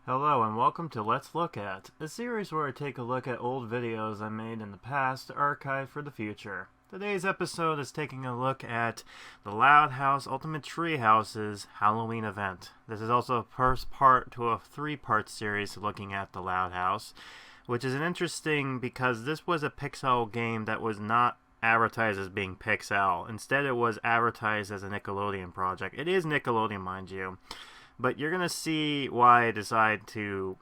Hello and welcome to Let's Look At, a series where I take a look at old videos I made in the past to archive for the future. Today's episode is taking a look at the Loud House Ultimate Treehouse's Halloween event. This is also the first part to a three-part series looking at the Loud House, which is interesting because this was a Pixowl game that was not advertised as being Pixowl. Instead, it was advertised as a Nickelodeon project. It is Nickelodeon, mind you. But you're going to see why I decided to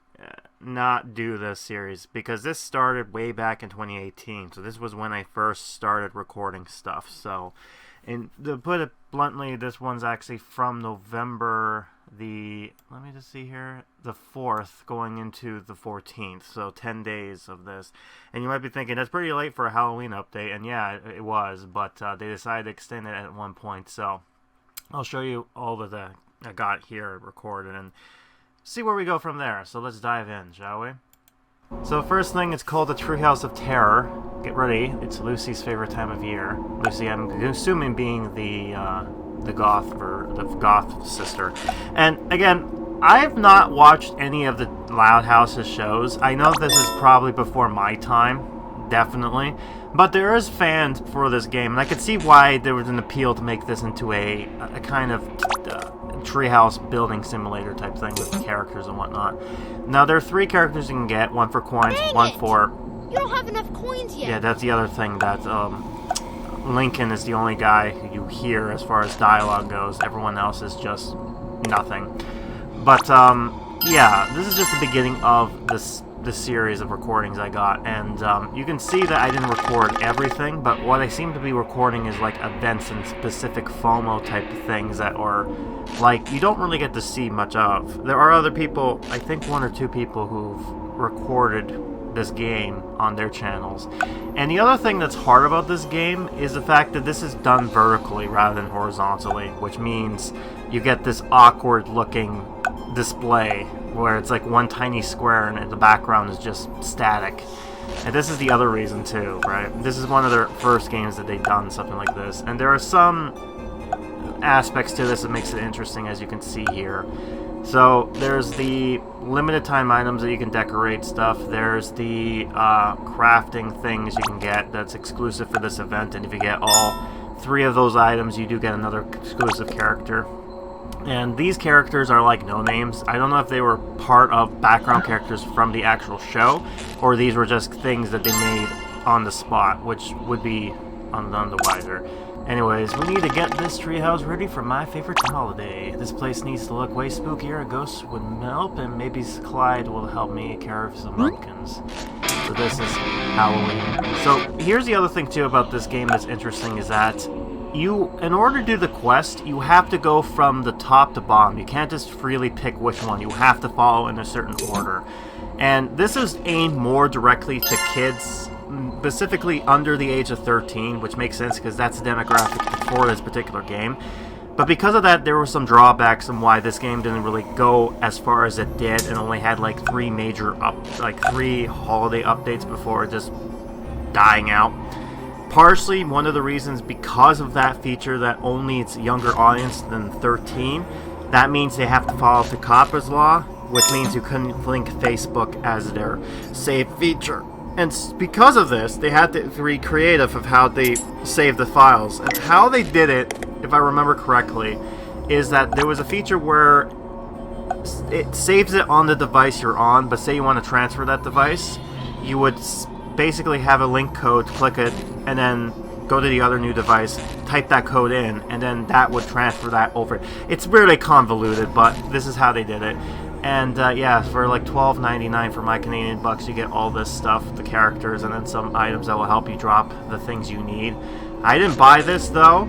not do this series, because this started way back in 2018. So this was when I first started recording stuff. So, and to put it bluntly, this one's actually from November let me just see here, the 4th going into the 14th. So 10 days of this. And you might be thinking, that's pretty late for a Halloween update. And yeah, it was. But they decided to extend it at one point. So I'll show you all of the I got here recorded and see where we go from there. So let's dive in, shall we? So first thing, it's called the Treehouse of Terror. Get ready, it's Lucy's favorite time of year. Lucy, I'm assuming being the goth sister. And again, I've not watched any of the Loud House's shows. I know this is probably before my time, definitely. But there is fans for this game, and I could see why there was an appeal to make this into a kind of treehouse building simulator type thing with characters and whatnot. Now, there are 3 characters you can get, one for coins, one for... You don't have enough coins yet. Yeah, that's the other thing, that Lincoln is the only guy who you hear as far as dialogue goes. Everyone else is just nothing. But, yeah, this is just the beginning of this series of recordings I got, and you can see that I didn't record everything, but what I seem to be recording is like events and specific FOMO type of things that are like you don't really get to see much of. There are other people, I think 1 or 2 people who've recorded this game on their channels. And the other thing that's hard about this game is the fact that this is done vertically rather than horizontally, which means you get this awkward looking display where it's like one tiny square and the background is just static. And this is the other reason too, right? This is one of their first games that they've done something like this, and there are some aspects to this that makes it interesting, as you can see here. So there's the limited time items that you can decorate stuff. There's the crafting things you can get that's exclusive for this event, and if you get all 3 of those items, you do get another exclusive character. And these characters are like no-names. I don't know if they were part of background characters from the actual show, or these were just things that they made on the spot, which would be none the wiser. Anyways, we need to get this treehouse ready for my favorite holiday. This place needs to look way spookier. A ghost would help, and maybe Clyde will help me carve some pumpkins. So this is Halloween. So here's the other thing too about this game that's interesting is that in order to do the quest, you have to go from the top to bottom. You can't just freely pick which one. You have to follow in a certain order. And this is aimed more directly to kids, specifically under the age of 13, which makes sense because that's the demographic for this particular game. But because of that, there were some drawbacks on why this game didn't really go as far as it did and only had like 3 major 3 holiday updates before just dying out. Partially, one of the reasons because of that feature that only it's a younger audience than 13, that means they have to follow the Copper's Law, which means you couldn't link Facebook as their save feature. And because of this, they had to be creative of how they save the files. And how they did it, if I remember correctly, is that there was a feature where it saves it on the device you're on, but say you want to transfer that device, you would basically have a link code, click it, and then go to the other new device, type that code in, and then that would transfer that over. It's really convoluted, but this is how they did it. And yeah, for like $12.99 for my Canadian bucks, you get all this stuff, the characters, and then some items that will help you drop the things you need. I didn't buy this though,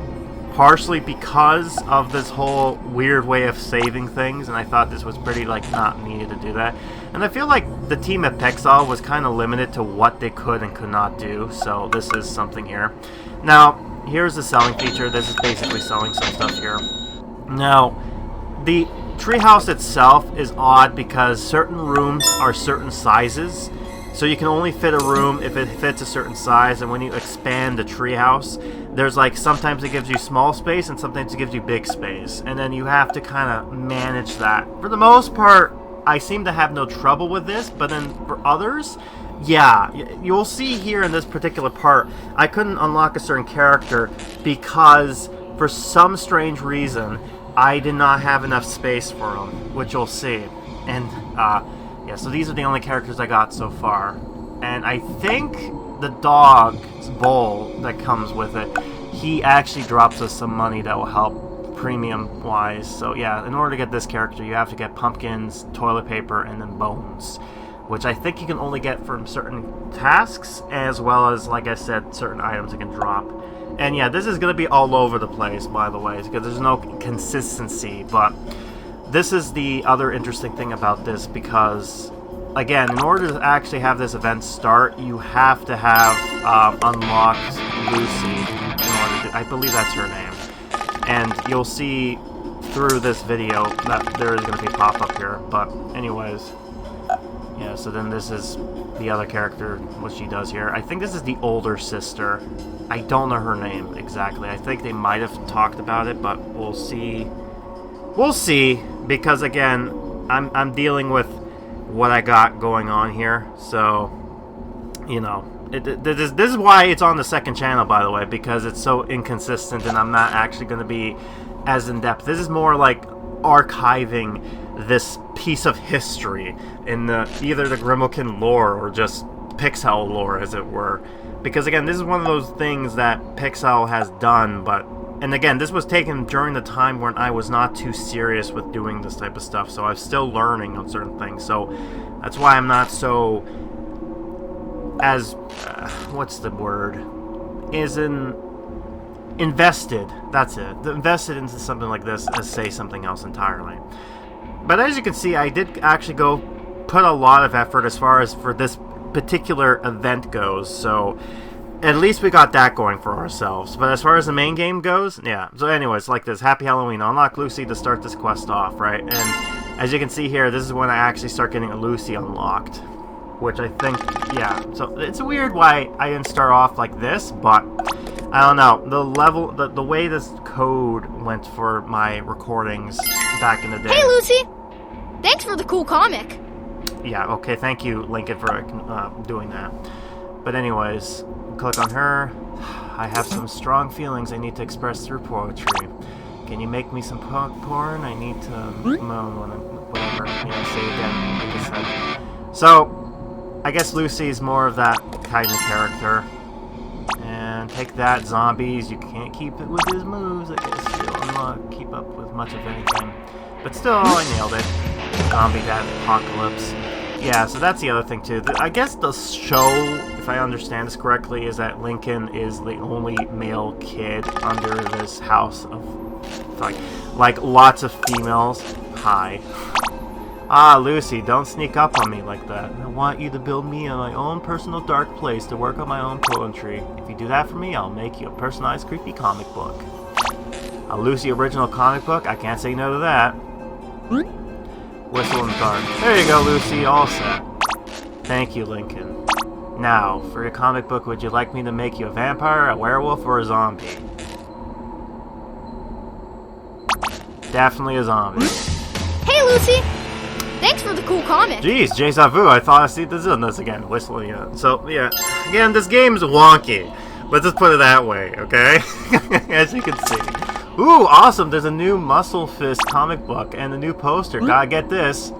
partially because of this whole weird way of saving things, and I thought this was pretty like not needed to do that. And I feel like the team at Pixowl was kind of limited to what they could and could not do, so this is something here. Now, here's the selling feature. This is basically selling some stuff here. Now, the treehouse itself is odd because certain rooms are certain sizes, so you can only fit a room if it fits a certain size, and when you expand the treehouse, there's like sometimes it gives you small space and sometimes it gives you big space, and then you have to kind of manage that. For the most part, I seem to have no trouble with this, but then for others, yeah, you'll see here in this particular part, I couldn't unlock a certain character because for some strange reason, I did not have enough space for them, which you'll see. And, yeah, so these are the only characters I got so far. And I think the dog's bowl that comes with it, he actually drops us some money that will help premium-wise. So yeah, in order to get this character, you have to get pumpkins, toilet paper, and then bones, which I think you can only get from certain tasks, as well as, like I said, certain items you can drop. And yeah, this is going to be all over the place, by the way, because there's no consistency, but this is the other interesting thing about this, because, again, in order to actually have this event start, you have to have unlocked Lucy in order to, I believe that's her name. And you'll see through this video that there is going to be a pop-up here. But anyways, yeah, so then this is the other character, what she does here. I think this is the older sister. I don't know her name exactly. I think they might have talked about it, but we'll see. We'll see, because again, I'm dealing with what I got going on here. So, you know. This is why it's on the second channel, by the way, because it's so inconsistent and I'm not actually going to be as in-depth. This is more like archiving this piece of history in either the Grimokan lore or just Pixowl lore, as it were. Because, again, this is one of those things that Pixowl has done, but... And, again, this was taken during the time when I was not too serious with doing this type of stuff, so I was still learning on certain things. So that's why I'm not so... as, what's the word, invested, that's it, invested into something like this as, say, something else entirely. But as you can see, I did actually go put a lot of effort as far as for this particular event goes, so at least we got that going for ourselves. But as far as the main game goes, yeah, so anyways, like this, Happy Halloween, unlock Lucy to start this quest off, right? And as you can see here, this is when I actually start getting a Lucy unlocked. Which I think, yeah, so it's weird why I didn't start off like this, but I don't know, the way this code went for my recordings back in the day. Hey, Lucy! Thanks for the cool comic. Yeah, okay, thank you, Lincoln, for doing that. But anyways, click on her. I have some strong feelings I need to express through poetry. Can you make me some porn? I need to moan when whatever, you know, say again, like I said. So, I guess Lucy's more of that kind of character. And take that, zombies. You can't keep it with his moves. I guess you'll not keep up with much of anything. But still, I nailed it. Zombie that apocalypse. Yeah, so that's the other thing too. I guess the show, if I understand this correctly, is that Lincoln is the only male kid under this house of like lots of females. Hi. Ah, Lucy, don't sneak up on me like that. I want you to build me my own personal dark place to work on my own poetry. If you do that for me, I'll make you a personalized creepy comic book. A Lucy original comic book? I can't say no to that. Whistle in the dark. There you go, Lucy, all set. Thank you, Lincoln. Now, for your comic book, would you like me to make you a vampire, a werewolf, or a zombie? Definitely a zombie. Hey, Lucy! Thanks for the cool comic. Jeez, Deja vu, I thought I see this in this again. Whistling, yeah. So, yeah. Again, this game's wonky. Let's just put it that way, okay? As you can see. Ooh, awesome! There's a new Muscle Fist comic book and a new poster. Gotta get this.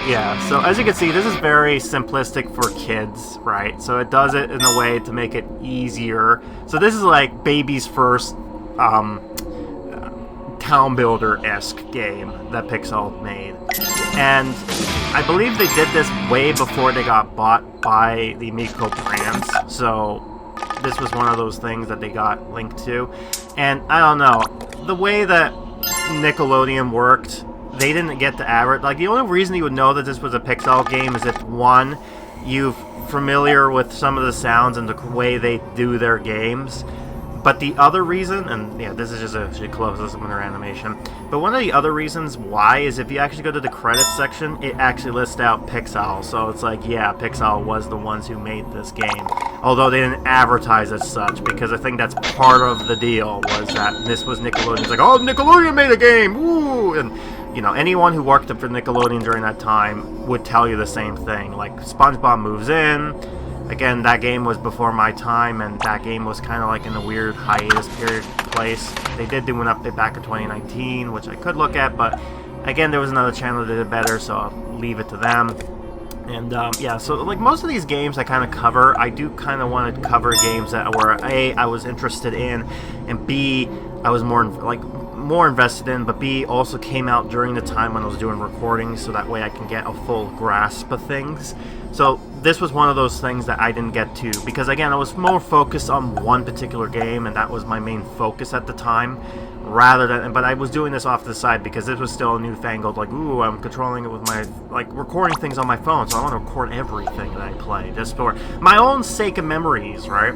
Yeah, so as you can see, this is very simplistic for kids, right? So it does it in a way to make it easier. So this is like baby's first town builder-esque game that Pixowl made. And I believe they did this way before they got bought by the Miko brands, so this was one of those things that they got linked to. And I don't know, the way that Nickelodeon worked, they didn't get to average. Like, the only reason you would know that this was a Pixowl game is if, one, you're familiar with some of the sounds and the way they do their games. But the other reason, and yeah, this is just actually close this with their animation, but one of the other reasons why is if you actually go to the credits section, it actually lists out Pixowl. So it's like, yeah, Pixowl was the ones who made this game. Although they didn't advertise as such, because I think that's part of the deal, was that this was Nickelodeon. It's like, oh, Nickelodeon made a game! Woo! And you know, anyone who worked for Nickelodeon during that time would tell you the same thing. Like, SpongeBob moves in. Again, that game was before my time, and that game was kind of like in a weird hiatus period place. They did do an update back in 2019, which I could look at, but again, there was another channel that did it better, so I'll leave it to them. And yeah, so like most of these games I kind of cover. I do kind of want to cover games that were A, I was interested in, and B, I was more invested in, but B, also came out during the time when I was doing recordings, so that way I can get a full grasp of things. So this was one of those things that I didn't get to, because again, I was more focused on one particular game, and that was my main focus at the time, rather than, but I was doing this off to the side because this was still a newfangled, like, ooh, I'm controlling it with my, like, recording things on my phone, so I want to record everything that I play, just for my own sake of memories, right?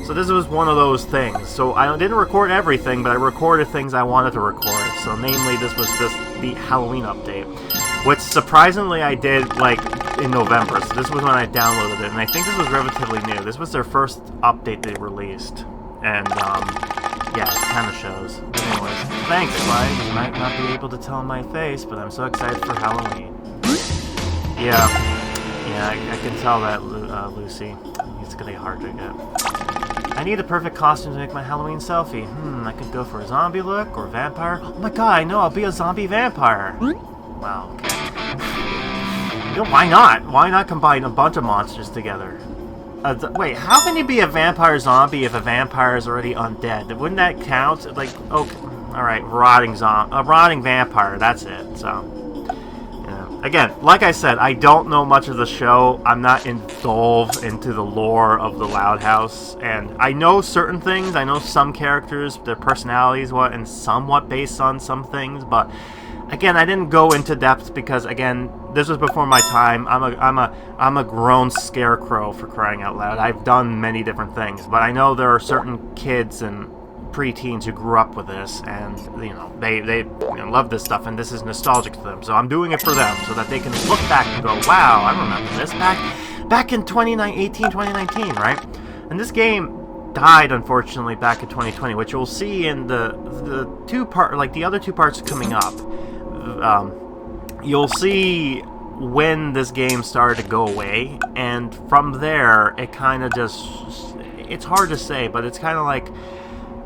So this was one of those things. So I didn't record everything, but I recorded things I wanted to record. So namely, this was the Halloween update, which surprisingly I did like in November. So this was when I downloaded it, and I think this was relatively new. This was their first update they released, and yeah, it kind of shows. But anyways, thanks, Spike. You might not be able to tell my face, but I'm so excited for Halloween. Yeah, I can tell that, Lucy. It's gonna be hard to get. I need a perfect costume to make my Halloween selfie. I could go for a zombie look or vampire. Oh my god, I know, I'll be a zombie vampire. Wow, okay. You know, why not? Why not combine a bunch of monsters together? Wait, how can you be a vampire zombie if a vampire is already undead? Wouldn't that count? Like, okay, alright, rotting vampire, that's it, so. Again, like I said, I don't know much of the show. I'm not involved into the lore of the Loud House, and I know certain things. I know some characters, their personalities, and somewhat based on some things. But again, I didn't go into depth because, again, this was before my time. I'm a grown scarecrow, for crying out loud. I've done many different things, but I know there are certain kids and preteens who grew up with this, and you know they love this stuff, and this is nostalgic to them. So I'm doing it for them, so that they can look back and go, "Wow, I remember this back in 2019, right?" And this game died, unfortunately, back in 2020, which you'll see in the two-part, like the other two parts coming up. You'll see when this game started to go away, and from there, it kind of just—it's hard to say, but it's kind of like.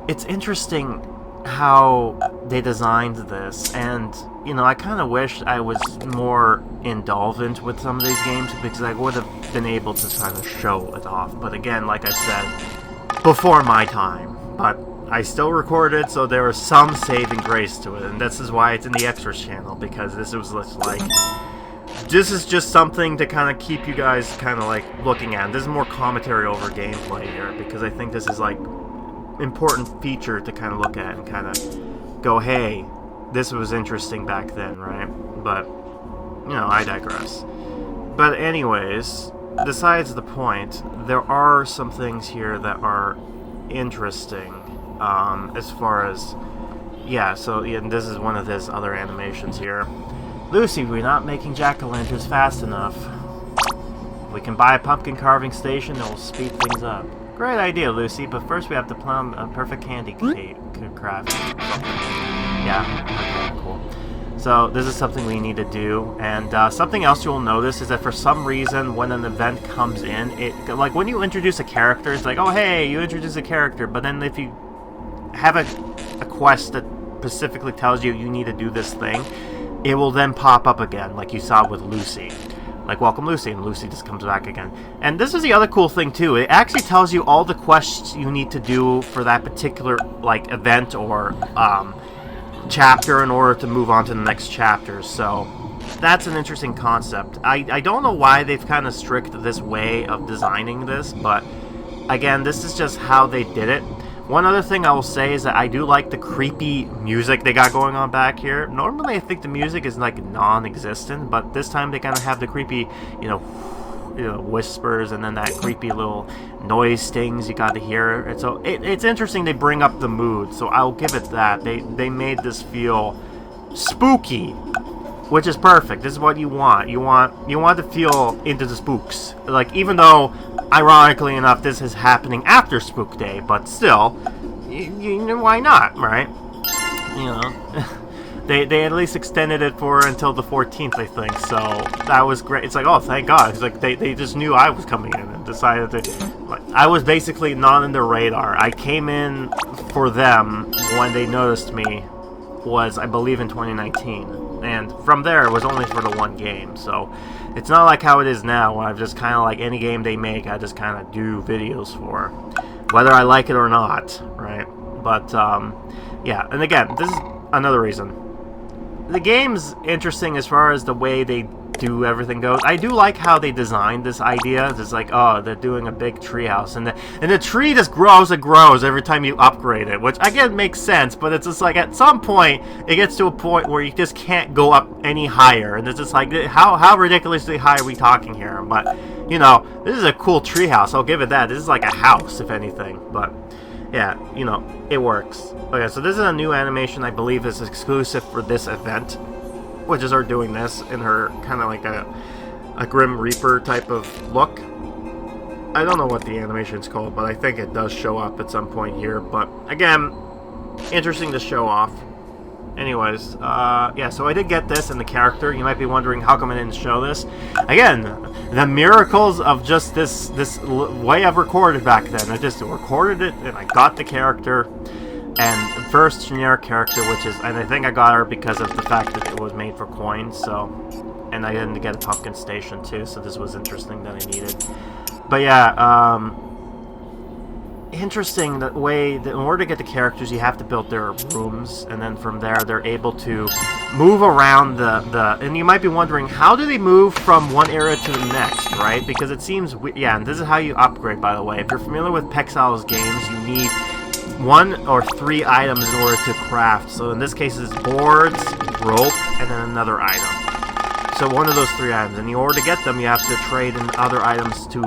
It's interesting how they designed this, and, you know, I kind of wish I was more indulgent with some of these games, because I would have been able to kind of show it off. But again, like I said, before my time. But I still recorded, so there was some saving grace to it, and this is why it's in the Extras channel, because this was like... This is just something to kind of keep you guys kind of, like, looking at. This is more commentary over gameplay here, because I think this is, like... important feature to kind of look at and kind of go, hey, this was interesting back then, right? But, you know, I digress. But anyways, besides the point, there are some things here that are interesting, as far as, yeah, so yeah, this is one of his other animations here. Lucy, we're not making jack-o'-lanterns fast enough. We can buy a pumpkin carving station that will speed things up. Great idea, Lucy, but first we have to plumb a perfect candy craft. Yeah, okay, cool. So this is something we need to do, and something else you'll notice is that for some reason when an event comes in, like when you introduce a character, it's like, oh hey, you introduce a character, but then if you have a quest that specifically tells you you need to do this thing, it will then pop up again, like you saw with Lucy. Like, welcome Lucy, and Lucy just comes back again. And this is the other cool thing, too. It actually tells you all the quests you need to do for that particular, like, event or chapter in order to move on to the next chapter. So, that's an interesting concept. I don't know why they've kind of strict this way of designing this, but, again, this is just how they did it. One other thing I will say is that I do like the creepy music they got going on back here. Normally I think the music is like non-existent, but this time they kind of have the creepy, you know, whispers and then that creepy little noise stings you got to hear. And so it's interesting they bring up the mood, so I'll give it that. They made this feel spooky, which is perfect. This is what you want. You want to feel into the spooks. Like, even though, ironically enough, this is happening after Spook Day, but still, you know, why not, right? You know, They at least extended it for until the 14th, I think. So that was great. It's like, oh, thank God. It's like they just knew I was coming in and decided to. Like, I was basically not on their radar. I came in for them when they noticed me. Was, I believe, in 2019, and from there it was only for the one game. So it's not like how it is now, when I've just kind of like any game they make, I just kind of do videos for, whether I like it or not, right? But yeah, and again, this is another reason. The game's interesting as far as the way they do everything goes. I do like how they designed this idea. It's like, oh, they're doing a big treehouse, and the tree just grows and grows every time you upgrade it, which again makes sense. But it's just like at some point it gets to a point where you just can't go up any higher, and it's just like, how ridiculously high are we talking here? But you know, this is a cool treehouse. I'll give it that. This is like a house, if anything. But yeah, you know, it works. Okay, so this is a new animation I believe is exclusive for this event, which is her doing this in her kind of like a Grim Reaper type of look. I don't know what the animation's called, but I think it does show up at some point here. But again, interesting to show off. Anyways, yeah, so I did get this in the character. You might be wondering how come I didn't show this. Again, the miracles of just this way I've recorded back then. I just recorded it and I got the character. And the first generic character, which is, and I think I got her because of the fact that it was made for coins, so, and I didn't get a pumpkin station too, so this was interesting that I needed. But yeah, interesting that way, that in order to get the characters, you have to build their rooms, and then from there, they're able to move around and you might be wondering, how do they move from one area to the next, right? Because it seems, yeah, and this is how you upgrade, by the way. If you're familiar with Pixowl's games, you need 1 or 3 items in order to craft. So in this case it's boards, rope, and then another item. So one of those 3 items, and in order to get them you have to trade in other items to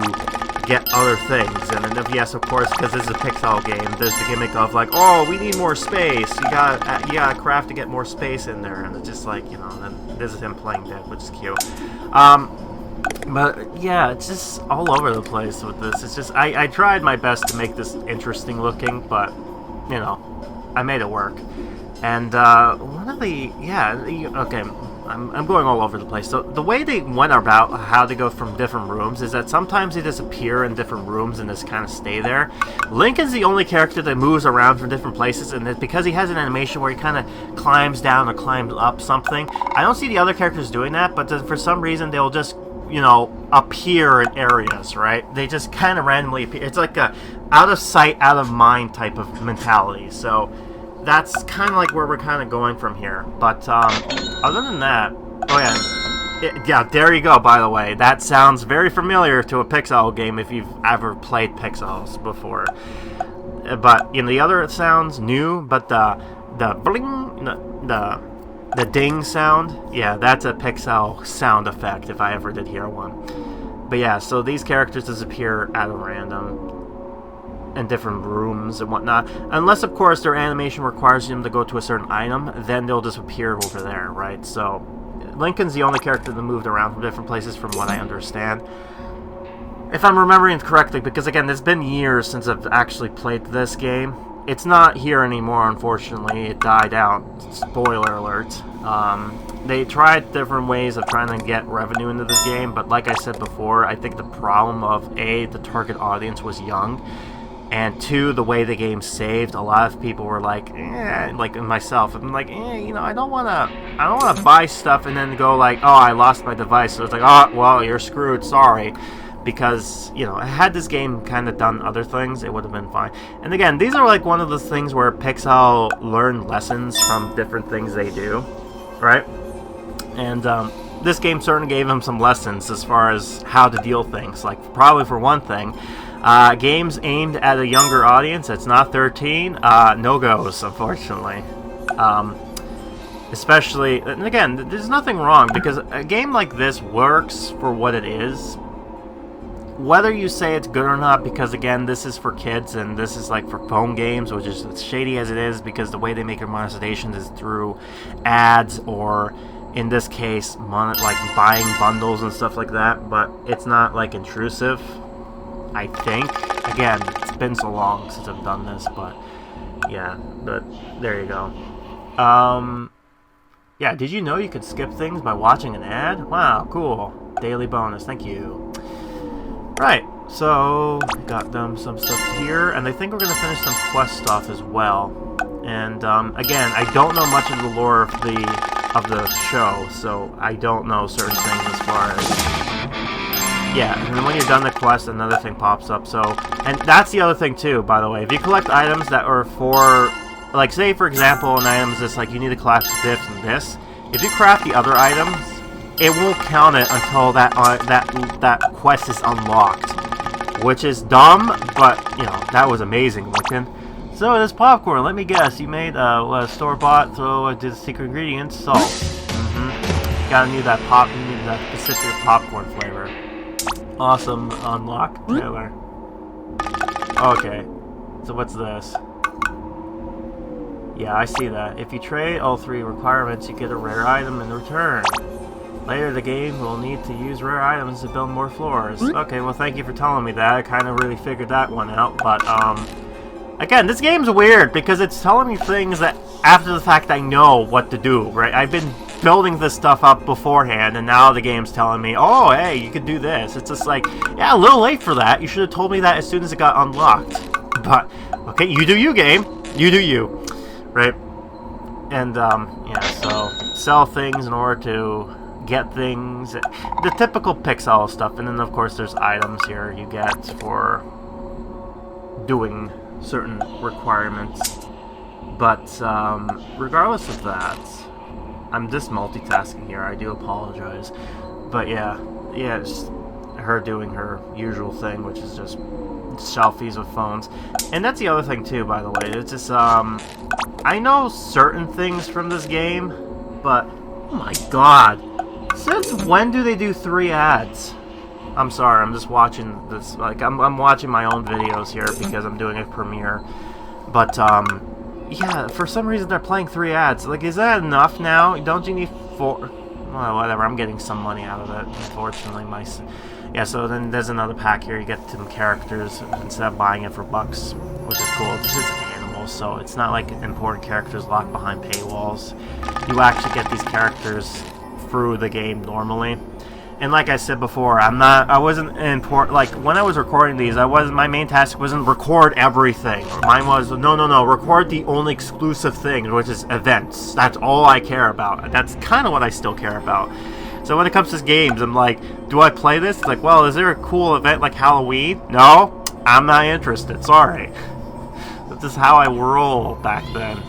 get other things. And then yes, of course, because this is a Pixowl game, there's the gimmick of like, oh, we need more space, you gotta craft to get more space in there. And it's just like, you know, then this is him playing dead, which is cute. But yeah, it's just all over the place with this. It's just, I tried my best to make this interesting looking, but, you know, I made it work. And one of the, yeah, okay, I'm going all over the place. So the way they went about how to go from different rooms is that sometimes they disappear in different rooms and just kind of stay there. Link is the only character that moves around from different places, and because he has an animation where he kind of climbs down or climbs up something, I don't see the other characters doing that, but for some reason they'll just, you know, appear in areas, right? They just kind of randomly appear. It's like a out of sight, out of mind type of mentality. So that's kind of like where we're kind of going from here. But other than that, oh yeah, yeah, there you go. By the way, that sounds very familiar to a Pixowl game if you've ever played Pixels before. But you know, the other sounds new, but the bling, the ding sound, yeah, that's a Pixowl sound effect if I ever did hear one. But yeah, so these characters disappear at a random in different rooms and whatnot. Unless, of course, their animation requires them to go to a certain item, then they'll disappear over there, right? So Lincoln's the only character that moved around from different places from what I understand. If I'm remembering it correctly, because again, it's been years since I've actually played this game. It's not here anymore, unfortunately. It died out. Spoiler alert. They tried different ways of trying to get revenue into this game, but like I said before, I think the problem of A, the target audience was young, and 2, the way the game saved. A lot of people were like, like myself, I'm like, you know, I don't wanna buy stuff and then go like, oh, I lost my device. So it's like, oh, well, you're screwed. Sorry. Because, you know, had this game kind of done other things, it would have been fine. And again, these are like one of those things where Pixowl learned lessons from different things they do, right? And this game certainly gave them some lessons as far as how to deal things. Like, probably for one thing, games aimed at a younger audience, it's not 13, no-goes, unfortunately. Especially, and again, there's nothing wrong, because a game like this works for what it is. Whether you say it's good or not, because again, this is for kids and this is like for phone games, which is as shady as it is, because the way they make their monetization is through ads, or in this case, like buying bundles and stuff like that. But it's not like intrusive, I think. Again, it's been so long since I've done this, but yeah, but there you go. Yeah, did you know you could skip things by watching an ad? Wow, cool. Daily bonus, thank you. Right, so got them some stuff here, and I think we're gonna finish some quest stuff as well. And again, I don't know much of the lore of the show, so I don't know certain things as far as yeah. And then when you're done the quest, another thing pops up. So, and that's the other thing too, by the way. If you collect items that are for, like, say for example, an item is just like you need to collect this and this. If you craft the other items, it won't count it until that quest is unlocked, which is dumb, but you know that was amazing looking. So this popcorn, let me guess, you made a store-bought, so I did secret ingredients, salt. Gotta need that specific popcorn flavor. Awesome unlock trailer. Okay, so what's this? Yeah, I see that. If you trade all 3 requirements, you get a rare item in return. Later the game will need to use rare items to build more floors. Okay, well thank you for telling me that. I kind of really figured that one out, but again, this game's weird because it's telling me things that after the fact I know what to do, right? I've been building this stuff up beforehand, and now the game's telling me, oh, hey, you could do this. It's just like, yeah, a little late for that. You should have told me that as soon as it got unlocked. But, okay, you do you, game. You do you. Right? And, yeah, so sell things in order to get things. The typical Pixowl stuff. And then, of course, there's items here you get for doing certain requirements. But, regardless of that, I'm just multitasking here, I do apologize. But yeah, it's her doing her usual thing, which is just selfies with phones. And that's the other thing too, by the way. It's just, I know certain things from this game, but, oh my god. Since when do they do 3 ads? I'm sorry, I'm just watching this, like, I'm watching my own videos here because I'm doing a premiere. But, yeah, for some reason they're playing 3 ads. Like, is that enough now? Don't you need 4? Well, whatever, I'm getting some money out of it, unfortunately. Yeah, so then there's another pack here. You get some characters instead of buying it for bucks, which is cool. This is animals, so it's not like important characters locked behind paywalls. You actually get these characters through the game normally. And like I said before, I wasn't like, when I was recording these, my main task wasn't record everything. Mine was, no, record the only exclusive thing, which is events. That's all I care about. That's kind of what I still care about. So when it comes to games, I'm like, do I play this? It's like, well, is there a cool event like Halloween? No, I'm not interested, sorry. That's just how I roll back then.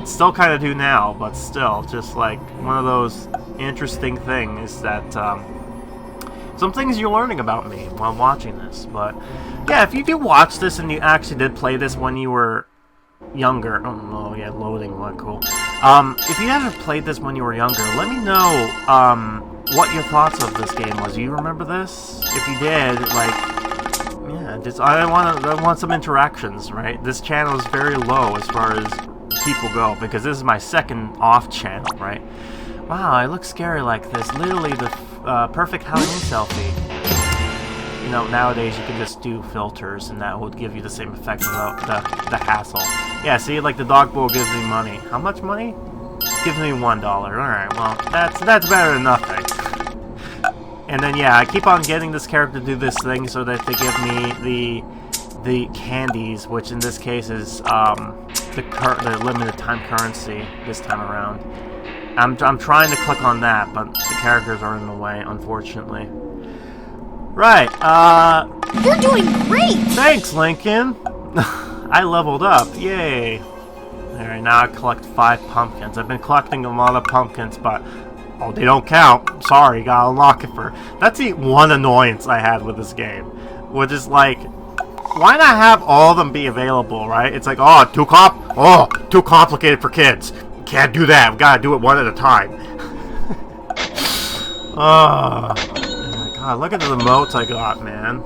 Still kind of do now, but still, just like one of those interesting things that, some things you're learning about me while watching this. But yeah, if you do watch this and you actually did play this when you were younger, oh no, yeah, loading, what cool. If you ever played this when you were younger, let me know what your thoughts of this game was. Do you remember this? If you did, like, yeah, just I want some interactions, right? This channel is very low as far as people go because this is my second off channel, right? Wow, I look scary like this. Literally the perfect Halloween selfie. You know, nowadays you can just do filters and that would give you the same effect without the hassle. Yeah, see, like the dog bowl gives me money. How much money? Gives me $1. Alright, well, that's better than nothing. And then, yeah, I keep on getting this character to do this thing so that they give me the candies, which in this case is the limited time currency this time around. I'm trying to click on that, but the characters are in the way, unfortunately. Right, You're doing great! Thanks, Lincoln! I leveled up, yay! Alright, now I collect 5 pumpkins. I've been collecting a lot of pumpkins, but, oh, they don't count. Sorry, gotta unlock it for... That's the one annoyance I had with this game. Which is like, why not have all of them be available, right? It's like, oh, too complicated for kids. Can't do that. We've got to do it one at a time. Oh my god, look at the emotes I got, man.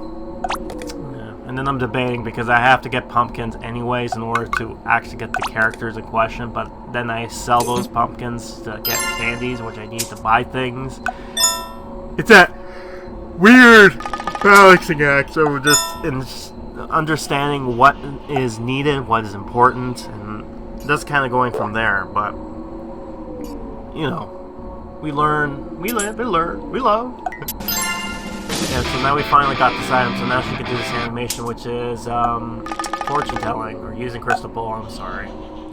Yeah. And then I'm debating because I have to get pumpkins anyways in order to actually get the characters in question, but then I sell those pumpkins to get candies, which I need to buy things. It's that weird balancing act, so we're just in understanding what is needed, what is important, and just kind of going from there. But, you know, we learn, we live, we learn, we love. Yeah, so now we finally got this item, so now she can do this animation, which is fortune telling, or using crystal ball, I'm sorry.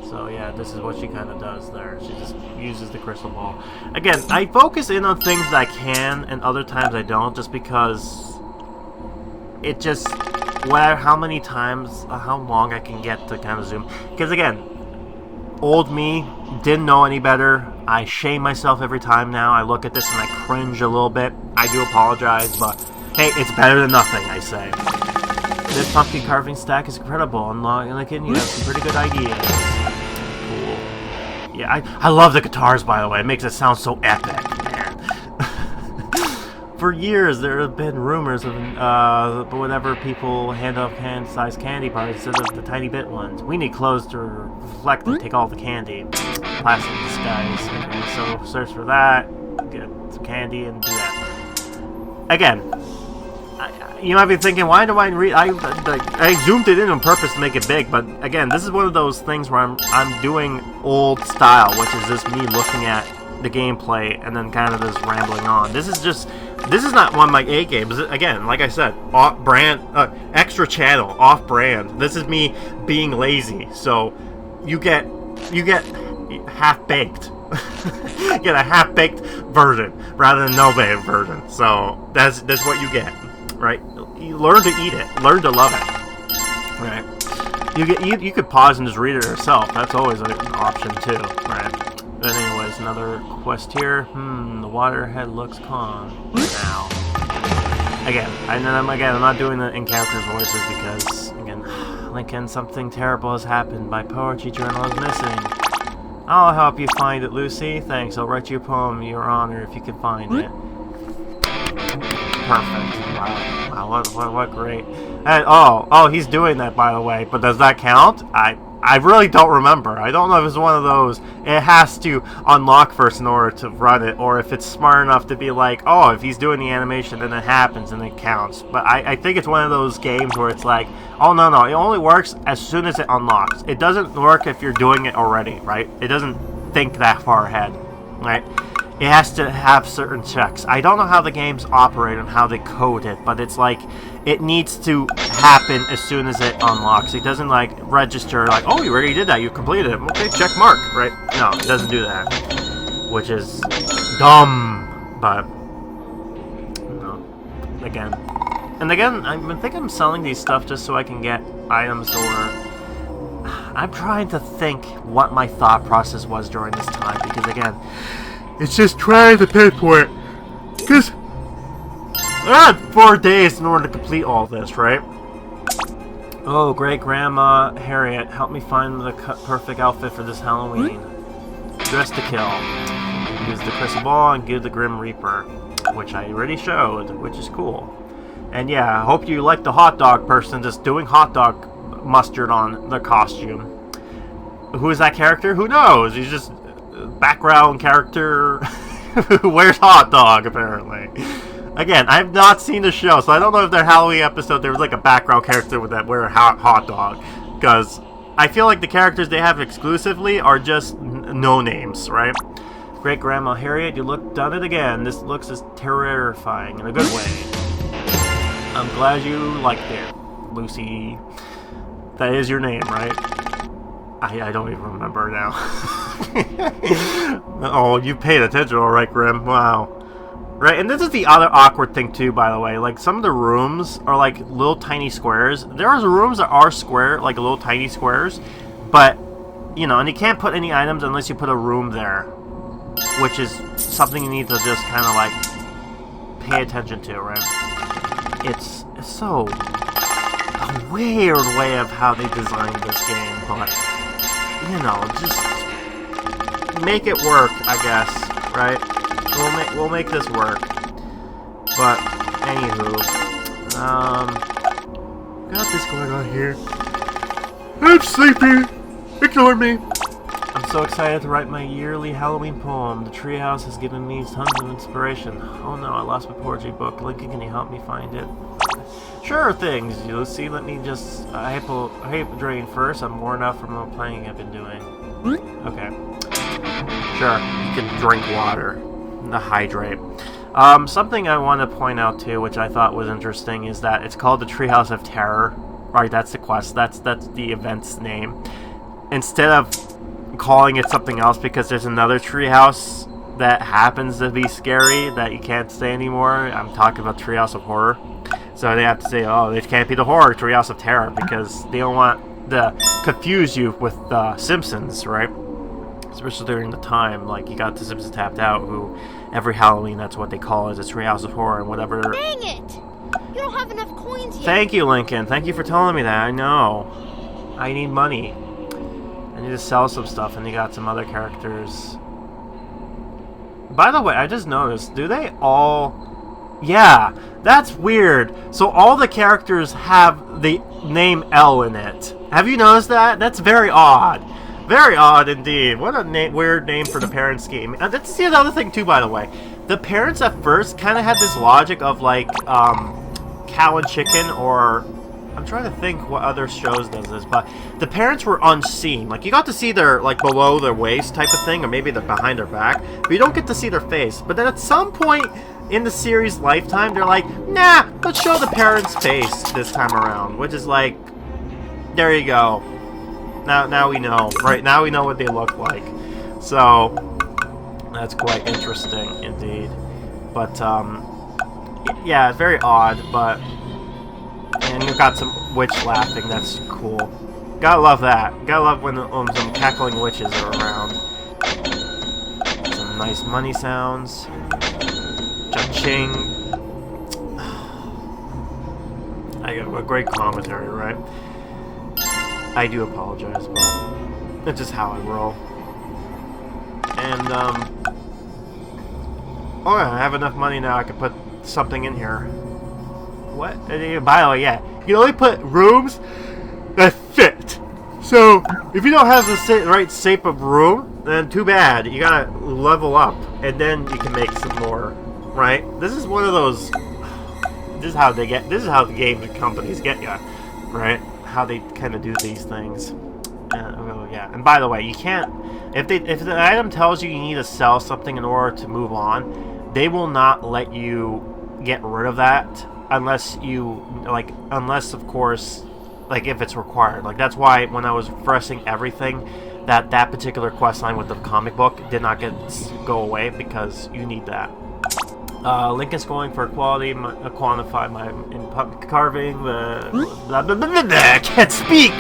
So yeah, this is what she kind of does there. She just uses the crystal ball. Again, I focus in on things that I can, and other times I don't, just because it just, how many times, how long I can get to kind of zoom. Because again, old me didn't know any better. I shame myself every time now. I look at this and I cringe a little bit. I do apologize, but hey, it's better than nothing, I say. This pumpkin carving stack is incredible. Unlocking, you have some pretty good ideas. Cool. Yeah, I love the guitars, by the way. It makes it sound so epic, man. For years, there have been rumors of whenever people hand off hand-sized candy bars instead of the tiny bit ones. We need clothes to reflect and take all the candy. Plastic disguise. Okay, so search for that, get some candy, and do that. Again, you might be thinking, why do I read? I zoomed it in on purpose to make it big, but again, this is one of those things where I'm doing old style, which is just me looking at the gameplay and then kind of just rambling on. This is not one of my A games. Again, like I said, off-brand, extra channel, off-brand. This is me being lazy, so you get half-baked. You get a half-baked version rather than no-baked version. So that's what you get, right? You learn to eat it, learn to love it, right? You could pause and just read it yourself. That's always an option too, right? But anyways, another quest here. The waterhead looks calm now. Again, I'm not doing the in-characters voices because, again, Lincoln, something terrible has happened. My poetry journal is missing. I'll help you find it, Lucy. Thanks. I'll write you a poem in your honor if you can find it. Perfect. Wow, what great. And, oh, he's doing that, by the way. But does that count? I really don't remember. I don't know if it's one of those, it has to unlock first in order to run it, or if it's smart enough to be like, oh, if he's doing the animation, then it happens and it counts. But I think it's one of those games where it's like, oh, no, it only works as soon as it unlocks. It doesn't work if you're doing it already, right? It doesn't think that far ahead, right? It has to have certain checks. I don't know how the games operate and how they code it, but it's like, it needs to happen as soon as it unlocks. It doesn't like register like, oh, you already did that, you completed it. Okay, check mark, right? No, it doesn't do that, which is dumb. But no, again, I think I'm selling these stuff just so I can get items, or I'm trying to think what my thought process was during this time, because again, it's just trying to pinpoint, because I had 4 days in order to complete all this, right? Oh, great grandma Harriet, help me find the perfect outfit for this Halloween. Dress to kill. Use the crystal ball and give the Grim Reaper, which I already showed, which is cool. And yeah, I hope you like the hot dog person just doing hot dog mustard on the costume. Who is that character? Who knows? He's just a background character who wears hot dog, apparently. Again, I've not seen the show, so I don't know if their Halloween episode there was like a background character with that wear a hot dog. Because I feel like the characters they have exclusively are just no names, right? Great Grandma Harriet, you done it again. This looks as terrifying in a good way. I'm glad you liked it, Lucy. That is your name, right? I don't even remember now. Oh, you paid attention, alright, Grim. Wow. Right, and this is the other awkward thing too, by the way. Like, some of the rooms are like little tiny squares. There are rooms that are square, like little tiny squares, but, you know, and you can't put any items unless you put a room there, which is something you need to just kind of like pay attention to, right? It's so a weird way of how they designed this game, but, you know, just make it work, I guess, right? We'll make this work. But anywho, got this going on here. I'm sleepy. Ignore me. I'm so excited to write my yearly Halloween poem. The treehouse has given me tons of inspiration. Oh no, I lost my poetry book. Lincoln, can you help me find it? Sure things, Lucy. Let me just hydrate first. I'm worn out from the playing I've been doing. Okay. Sure, you can drink water. the hydrate. Something I want to point out too, which I thought was interesting, is that it's called the Treehouse of Terror. Right, that's the quest. That's the event's name. Instead of calling it something else, because there's another treehouse that happens to be scary that you can't say anymore. I'm talking about Treehouse of Horror. So they have to say, oh, it can't be the horror Treehouse of Terror, because they don't want to confuse you with the Simpsons, right? Especially during the time, like, you got the Simpsons tapped out, who every Halloween, that's what they call it, it's Treehouse of Horror and whatever. Dang it! You don't have enough coins yet. Thank you, Lincoln. Thank you for telling me that. I know. I need money. I need to sell some stuff, and you got some other characters. By the way, I just noticed, do they all... Yeah, that's weird. So all the characters have the name L in it. Have you noticed that? That's very odd. Very odd indeed. What a weird name for the parent scheme. And that's the other thing too, by the way. The parents at first kind of had this logic of like Cow and Chicken, or I'm trying to think what other shows does this, but the parents were unseen. Like, you got to see their, like, below their waist type of thing, or maybe they're behind their back, but you don't get to see their face. But then at some point in the series' lifetime, they're like, nah, let's show the parents' face this time around, which is like, there you go. Now we know, right? Now we know what they look like. So that's quite interesting indeed. But yeah, it's very odd, but and you've got some witch laughing. That's cool. Gotta love that. Gotta love when some cackling witches are around. Some nice money sounds. Cha-ching. I got a great commentary, right? I do apologize, but it's just how I roll. And oh yeah, I have enough money now. I can put something in here. What? By the way, yeah, you can only put rooms that fit. So if you don't have the right shape of room, then too bad. You gotta level up, and then you can make some more. Right? This is one of those. This is how they get. This is how the game companies get you. Right? How they kind of do these things. Oh, yeah. And by the way, you can't. If the item tells you need to sell something in order to move on, they will not let you get rid of that unless you unless of course, like, if it's required. Like, that's why when I was refreshing everything, that particular quest line with the comic book did not go away, because you need that. Lincoln's going for quality, quantify my in carving. I can't speak.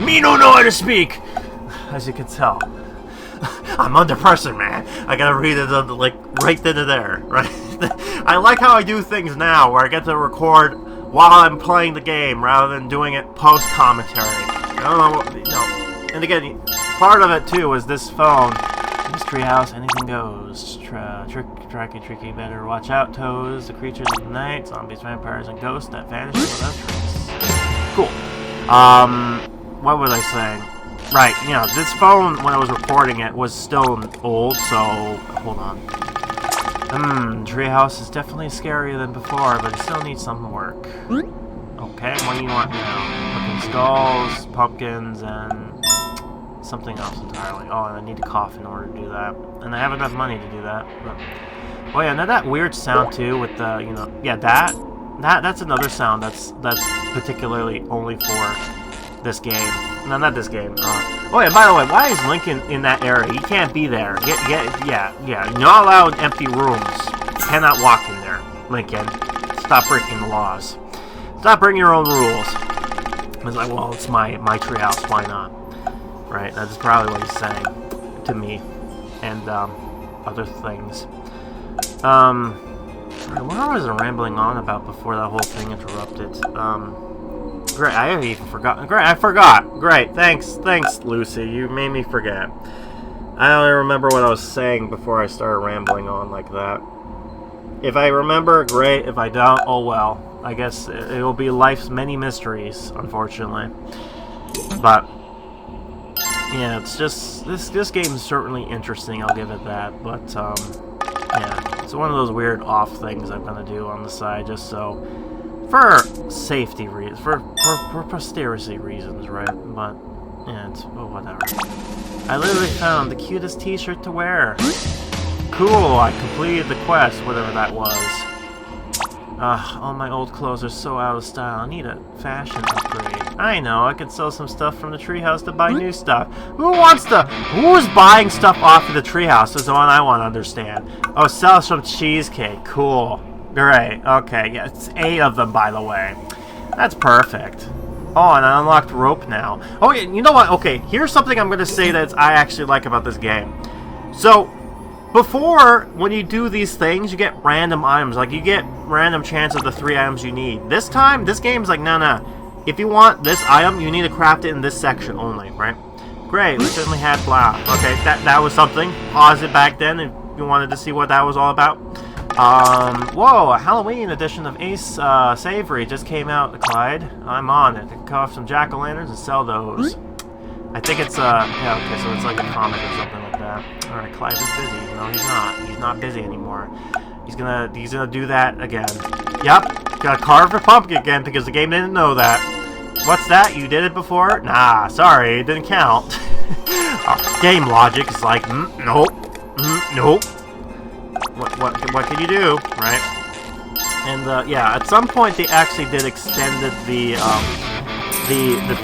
Me don't know how to speak. As you can tell, I'm under pressure, man. I gotta read it like right then and there, right? I like how I do things now, where I get to record while I'm playing the game rather than doing it post commentary. I don't know, And again, part of it too is this phone. This treehouse, anything goes. Tricky, better watch out, toes, the creatures of the night, zombies, vampires, and ghosts that vanish without trace. Cool. What was I saying? Right, this phone, when I was recording it, was still old, so, hold on. Treehouse is definitely scarier than before, but it still needs some work. Okay, what do you want now? Looking skulls, pumpkins, and something else entirely. Oh, and I need to cough in order to do that. And I have enough money to do that. But, oh yeah, now that weird sound too with the, yeah, that's another sound that's particularly only for this game. No, not this game. Oh yeah, by the way, why is Lincoln in that area? He can't be there. Yeah. You're not allowed empty rooms. You cannot walk in there, Lincoln. Stop breaking the laws. Stop breaking your own rules. It's like, well, it's my treehouse. Why not? Right, that's probably what he's saying to me, and other things. What was I rambling on about before that whole thing interrupted? Great, I even forgot. Great, I forgot. Great, thanks, Lucy. You made me forget. I only remember what I was saying before I started rambling on like that. If I remember, great. If I don't, oh well. I guess it will be life's many mysteries, unfortunately. But yeah, it's just this game is certainly interesting. I'll give it that. But yeah, it's one of those weird off things I'm gonna do on the side, just so for safety reasons, for posterity reasons, right? But yeah, it's whatever. I literally found the cutest T-shirt to wear. cool, I completed the quest, whatever that was. All my old clothes are so out of style. I need a fashion upgrade. I know, I could sell some stuff from the treehouse to buy new stuff. Who's buying stuff off of the treehouse is the one I want to understand. Oh, sell some cheesecake. Cool. Great. Okay, yeah, it's 8 of them, by the way. That's perfect. Oh, and I unlocked rope now. Oh, yeah, you know what? Okay, here's something I'm going to say that I actually like about this game. So, before, when you do these things, you get random items. Like, you get random chance of the 3 items you need. This time, this game's like, no. If you want this item, you need to craft it in this section only, right? Great, we certainly had blah. Okay, that was something. Pause it back then if you wanted to see what that was all about. Whoa, a Halloween edition of Ace Savory just came out, Clyde. I'm on it. I can cut off some jack-o'-lanterns and sell those. I think it's, yeah, okay, so it's like a comic or something like that. Alright, Clyde is busy. No, he's not. He's not busy anymore. He's gonna do that again. Yep, gotta carve a pumpkin again because the game didn't know that. What's that? You did it before? Nah, sorry, it didn't count. Game logic is like, nope, nope. What can you do, right? And yeah, at some point they actually did extended the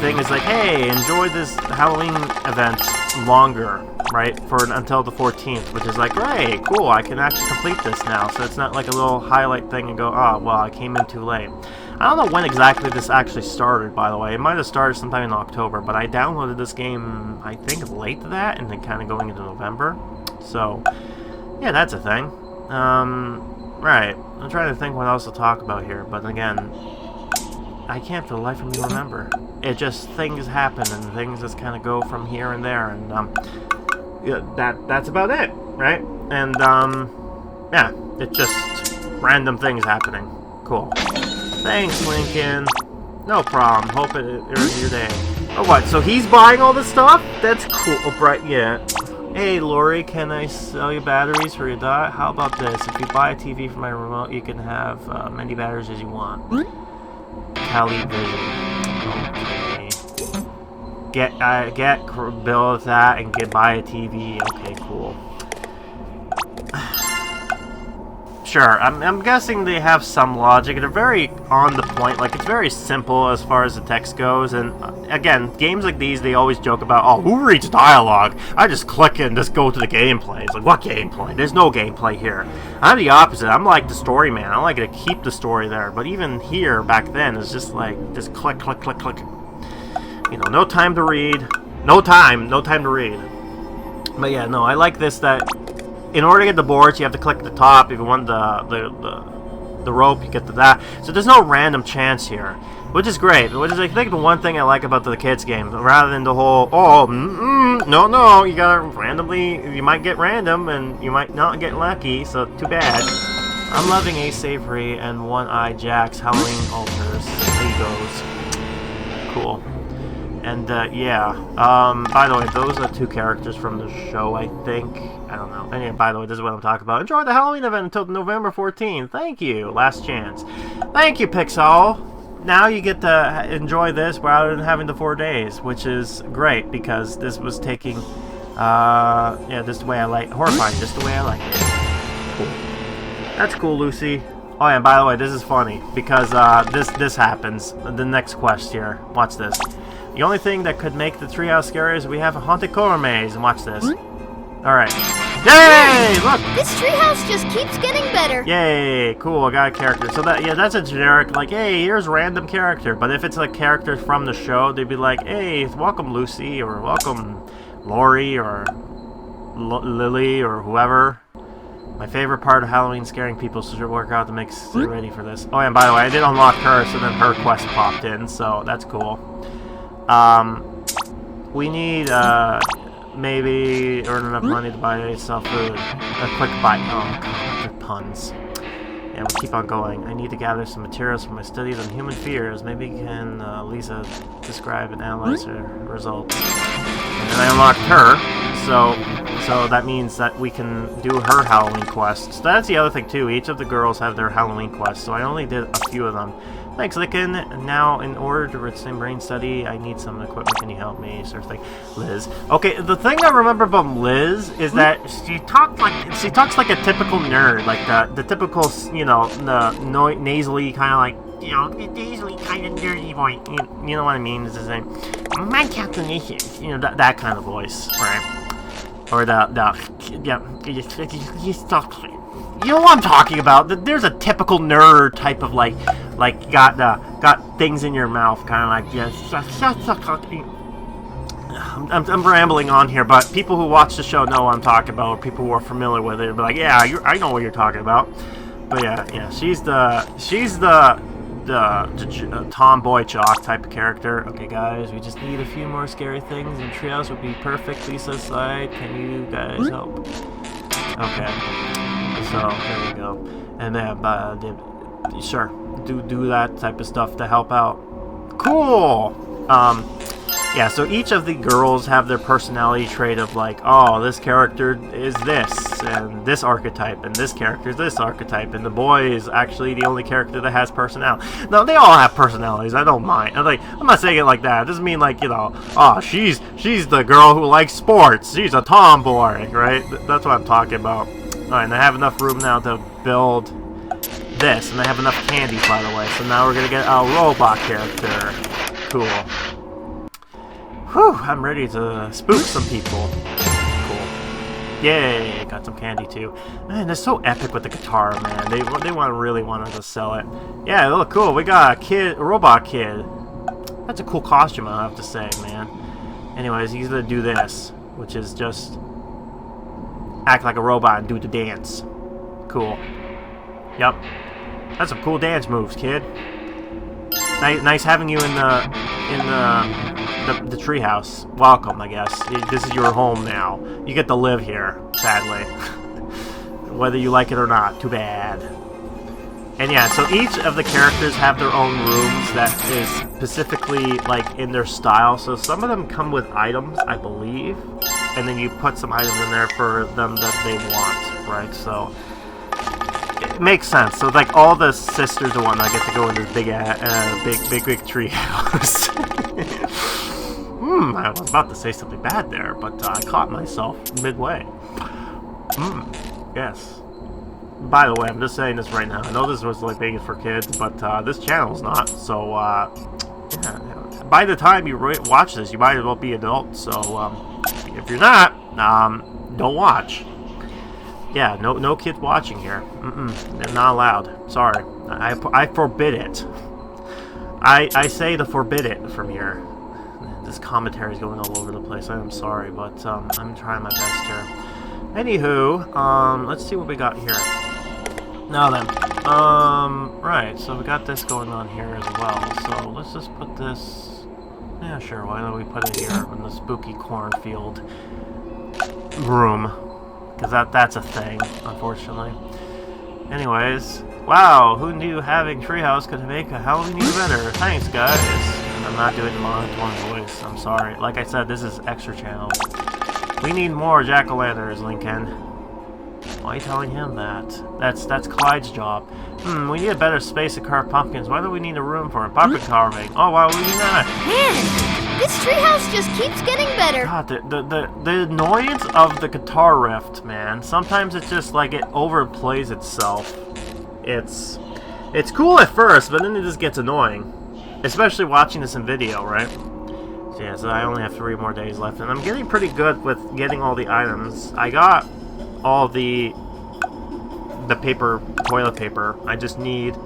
thing is like, hey, enjoy this Halloween event longer, right? Until the 14th, which is like, great, cool, I can actually complete this now. So it's not like a little highlight thing and go, oh, well, I came in too late. I don't know when exactly this actually started, by the way. It might have started sometime in October, but I downloaded this game, I think, late to that, and then kind of going into November. So, yeah, that's a thing. Right. I'm trying to think what else to talk about here, but again, I can't for the life of me remember. It just, things happen, and things just kind of go from here and there, and, yeah, that's about it, right? And, yeah, it's just random things happening. Cool. Thanks, Lincoln. No problem. Hope it earns your day. Oh, what? So he's buying all this stuff? That's cool. Oh, right, yeah. Hey, Lori, can I sell you batteries for your dot? How about this? If you buy a TV from my remote, you can have many batteries as you want. Cali Vision. Okay. Get bill with that and buy a TV. Okay, cool. Sure, I'm guessing they have some logic. They're very on the point. Like, it's very simple as far as the text goes. And again, games like these, they always joke about, oh, who reads dialogue? I just click and just go to the gameplay. It's like, what gameplay? There's no gameplay here. I'm the opposite. I'm like the story man. I like to keep the story there. But even here, back then, it's just like, just click, click, click, click. You know, no time to read. No time to read. But yeah, no, I like this, that in order to get the boards, you have to click the top. If you want the rope, you get to that. So there's no random chance here, which is great. Which is, I think, the one thing I like about the kids game, rather than the whole, oh, no, you gotta randomly, you might get random, and you might not get lucky, so too bad. I'm loving Ace Savory and One-Eye Jack's Halloween Altars. There he goes. Cool. And, yeah, by the way, those are 2 characters from the show, I think. I don't know. Anyway, by the way, this is what I'm talking about. Enjoy the Halloween event until November 14th. Thank you. Last chance. Thank you, Pixowl. Now you get to enjoy this rather than having the 4 days, which is great, because this was taking, yeah, this is the way I like, horrifying, just the way I like it. Cool. That's cool, Lucy. Oh, yeah, and by the way, this is funny, because, this happens. The next quest here. Watch this. The only thing that could make the treehouse scary is we have a haunted color maze. And watch this. Alright. Yay! Look! This treehouse just keeps getting better. Yay! Cool, I got a character. So that, yeah, that's a generic, like, hey, here's a random character. But if it's a character from the show, they'd be like, hey, welcome Lucy, or welcome Lori, or Lily, or whoever. My favorite part of Halloween scaring people is to work out to make ready for this. Oh, and by the way, I did unlock her, so then her quest popped in, so that's cool. We need, maybe earn enough money to buy yourself food. A quick bite. Oh, God, the puns. Yeah, we keep on going. I need to gather some materials from my studies on human fears. Maybe can, Lisa describe and analyze her results. And then I unlocked her, so that means that we can do her Halloween quest. So that's the other thing too. Each of the girls have their Halloween quests, so I only did a few of them. Thanks, Lincoln. Now, in order to retain brain study, I need some equipment. Can you help me? Sort of thing. Liz. Okay, the thing I remember about Liz is that she talks like a typical nerd, like the typical, you know, the nasally kind of like, you know, nasally kind of nerdy voice. You know what I mean? It's the same. My calculation, you know, that kind of voice, right? Or you know what I'm talking about? There's a typical nerd type of like got things in your mouth, kind of like yes. I'm rambling on here, but people who watch the show know what I'm talking about, or people who are familiar with it, be like, yeah, I know what you're talking about. But yeah, she's the tomboy jock type of character. Okay, guys, we just need a few more scary things, and Treehouse would be perfect. Lisa's side. Can you guys help? Okay. So there you go, and then sure, do that type of stuff to help out. Cool. Yeah. So each of the girls have their personality trait of like, oh, this character is this, and this archetype, and this character is this archetype, and the boy is actually the only character that has personality. No, they all have personalities. I don't mind. I'm not saying it like that. It doesn't mean like, you know, oh, she's the girl who likes sports. She's a tomboy, right? That's what I'm talking about. Alright, and I have enough room now to build this, and I have enough candies, by the way, so now we're gonna get a robot character. Cool. Whew, I'm ready to spook some people. Cool. Yay, got some candy too. Man, they're so epic with the guitar, man. They really wanted to sell it. Yeah, they look cool. We got a robot kid. That's a cool costume, I have to say, man. Anyways, he's gonna do this, which is just act like a robot and do the dance. Cool. Yep. That's some cool dance moves, kid. Nice having you in the treehouse. Welcome, I guess. This is your home now. You get to live here, sadly. Whether you like it or not. Too bad. And yeah, so each of the characters have their own rooms that is specifically like in their style. So some of them come with items, I believe. And then you put some items in there for them that they want, right? So it makes sense. So like all the sisters and whatnot get to go in this big tree house. I was about to say something bad there, but I caught myself midway. Yes. By the way, I'm just saying this right now. I know this was like being for kids, but this channel's not. So yeah. By the time you watch this, you might as well be adults. So if you're not, don't watch. Yeah, no kids watching here. They're not allowed. Sorry, I forbid it. I say to forbid it from here. This commentary is going all over the place. I'm sorry, but I'm trying my best here. Anywho, let's see what we got here. Now then, right. So we got this going on here as well. So let's just put this. Yeah, sure, why don't we put it here in the spooky cornfield room? Because that's a thing, unfortunately. Anyways, wow, who knew having Treehouse could make a Halloween even better? Thanks, guys. And I'm not doing the monotone voice, I'm sorry. Like I said, this is extra channel. We need more jack-o'-lanterns, Lincoln. Why are you telling him that? That's Clyde's job. We need a better space to carve pumpkins. Why do we need a room for pumpkin carving? Oh, why would we need that? Man, this treehouse just keeps getting better. God, the annoyance of the guitar riff, man. Sometimes it's just like it overplays itself. It's cool at first, but then it just gets annoying. Especially watching this in video, right? So yeah, so I only have 3 more days left, and I'm getting pretty good with getting all the items. I got all the toilet paper. I just need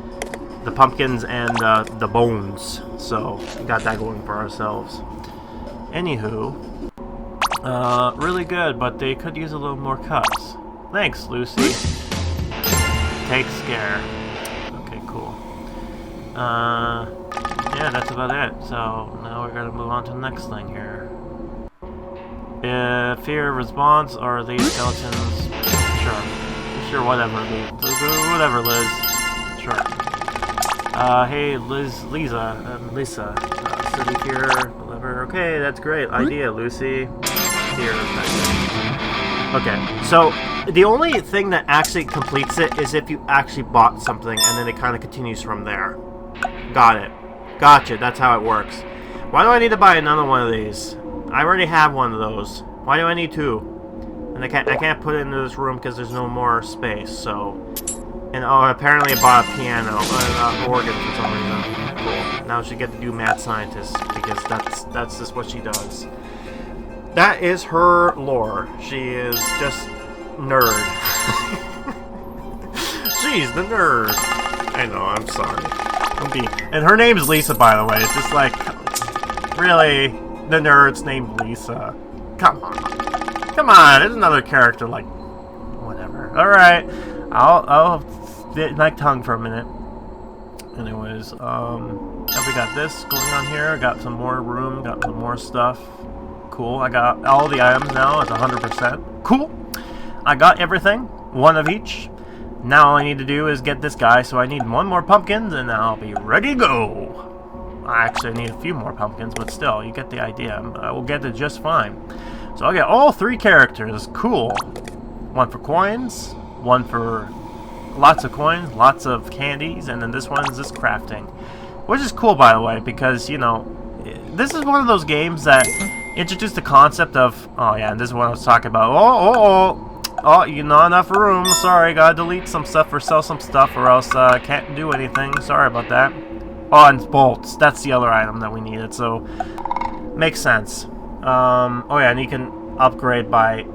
the pumpkins and the bones. So we got that going for ourselves. Anywho, really good, but they could use a little more cuts. Thanks, Lucy. Take scare. Okay, cool. Yeah, that's about it. So now we're gonna move on to the next thing here. Fear response, or are these skeletons? Sure, whatever. Whatever, Liz. Sure. Hey, Lisa. City here, deliver. Okay, that's great idea, Lucy. here. Okay, so the only thing that actually completes it is if you actually bought something, and then it kind of continues from there. Got it. Gotcha, that's how it works. Why do I need to buy another one of these? I already have one of those. Why do I need two? And I can't put it into this room because there's no more space, so... And oh, apparently I bought a piano, organ for some reason. Cool. Now she get to do Mad Scientist, because that's just what she does. That is her lore. She is just nerd. She's the nerd. I know, I'm sorry. And her name's Lisa, by the way. It's just like, really, the nerd's named Lisa. Come on. Come on, there's another character, like, whatever. Alright, I'll bit my tongue for a minute. Anyways, we got this going on here. Got some more room, got some more stuff. Cool, I got all the items now. It's 100%. Cool. I got everything, one of each. Now all I need to do is get this guy, so I need one more pumpkins, and I'll be ready to go. I actually need a few more pumpkins, but still, you get the idea. I will get it just fine. So I'll get all 3 characters. Cool. One for coins, one for lots of coins, lots of candies, and then this one is just crafting. Which is cool, by the way, because, you know, this is one of those games that introduced the concept of, oh yeah, and this is what I was talking about. Oh, you not enough room. Sorry, gotta delete some stuff or sell some stuff, or else can't do anything. Sorry about that. Oh, and bolts. That's the other item that we needed, so makes sense. Oh yeah, and you can upgrade by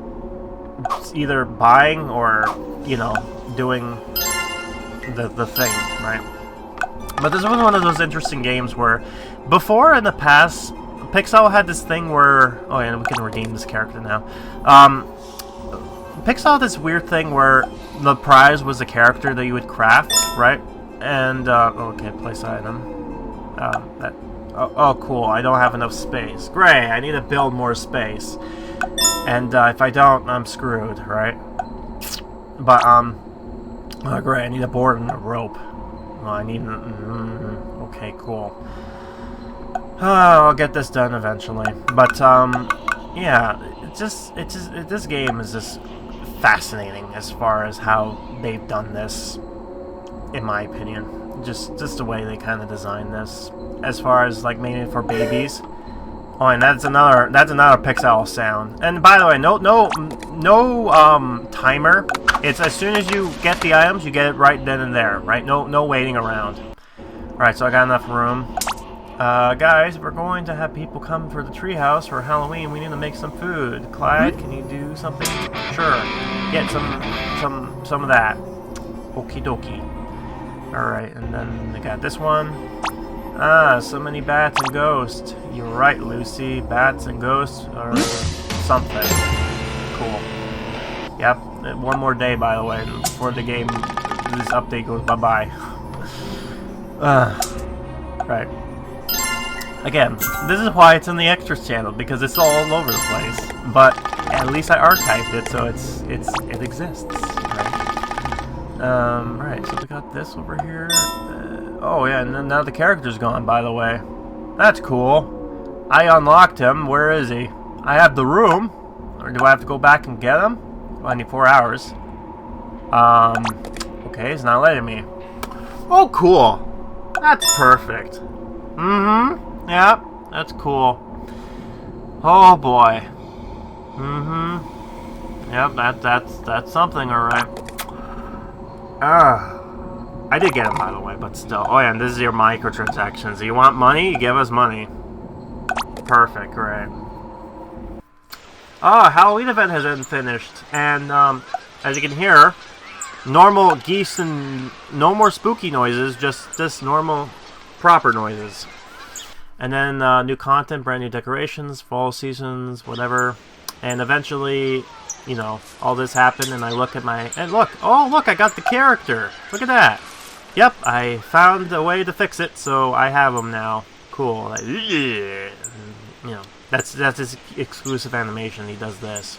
either buying or, you know, doing the thing, right? But this was one of those interesting games where, before in the past, Pixowl had this thing where, oh yeah, we can redeem this character now. Pixowl had this weird thing where the prize was a character that you would craft, right? And, okay, place item. Oh, cool, I don't have enough space. Great, I need to build more space. And, if I don't, I'm screwed, right? But, oh, great, I need a board and a rope. Oh, I need, okay, cool. I'll get this done eventually. But, yeah, this game is just fascinating as far as how they've done this, in my opinion. Just the way they kind of designed this, as far as like making it for babies. Oh, and that's another Pixowl sound. And by the way, no timer. It's as soon as you get the items, you get it right then and there, right? No waiting around. All right, so I got enough room. Guys, if we're going to have people come for the treehouse for Halloween, we need to make some food. Clyde, can you do something? Sure. Get some of that. Okie dokie. Alright, and then we got this one. Ah, so many bats and ghosts. You're right, Lucy. Bats and ghosts or something. Cool. Yep, one more day, by the way, before the game, this update goes bye-bye. Right. Again, this is why it's in the extras channel, because it's all over the place. But at least I archived it, so it exists. Right. Right. So we got this over here. Oh yeah, and then now the character's gone. By the way, that's cool. I unlocked him. Where is he? I have the room, or do I have to go back and get him? Well, I need 4 hours. Okay, it's not letting me. Oh, cool. That's perfect. Yep, that's cool. Oh boy. Yep, that's something, alright. I did get him, by the way, but still. Oh yeah, and this is your microtransactions. You want money? You give us money. Perfect, great. Halloween event has been finished, and as you can hear, normal geese and no more spooky noises, just normal proper noises. And then new content, brand new decorations, fall seasons, whatever. And eventually, you know, all this happened, and I look at my... And look! Oh, look! I got the character! Look at that! Yep, I found a way to fix it, so I have him now. Cool. Like, you know, that's his exclusive animation. He does this.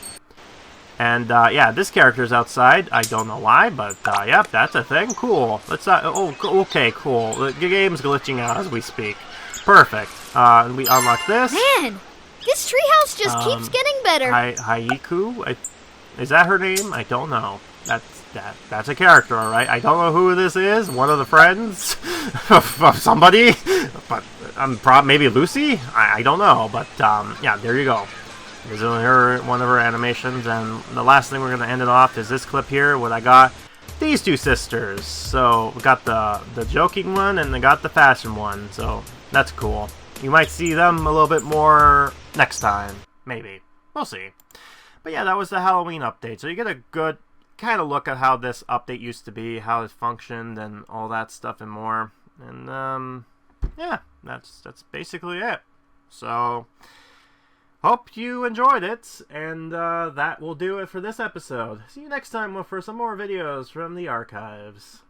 And, yeah, this character's outside. I don't know why, but, yep, that's a thing. Cool. Let's, okay, cool. The game's glitching out as we speak. Perfect. We unlock this. Man, This treehouse just keeps getting better. Haiku? Is that her name? I don't know. That's a character, alright? I don't know who this is. One of the friends of somebody. But maybe Lucy? I don't know. But yeah, there you go. This is one of her animations, and the last thing we're going to end it off is this clip here, where I got these two sisters. So, we got the joking one, and they got the fashion one, so that's cool. You might see them a little bit more next time. Maybe. We'll see. But yeah, that was the Halloween update, so you get a good kind of look at how this update used to be, how it functioned, and all that stuff and more. And, yeah, that's basically it. So, hope you enjoyed it, and that will do it for this episode. See you next time for some more videos from the archives.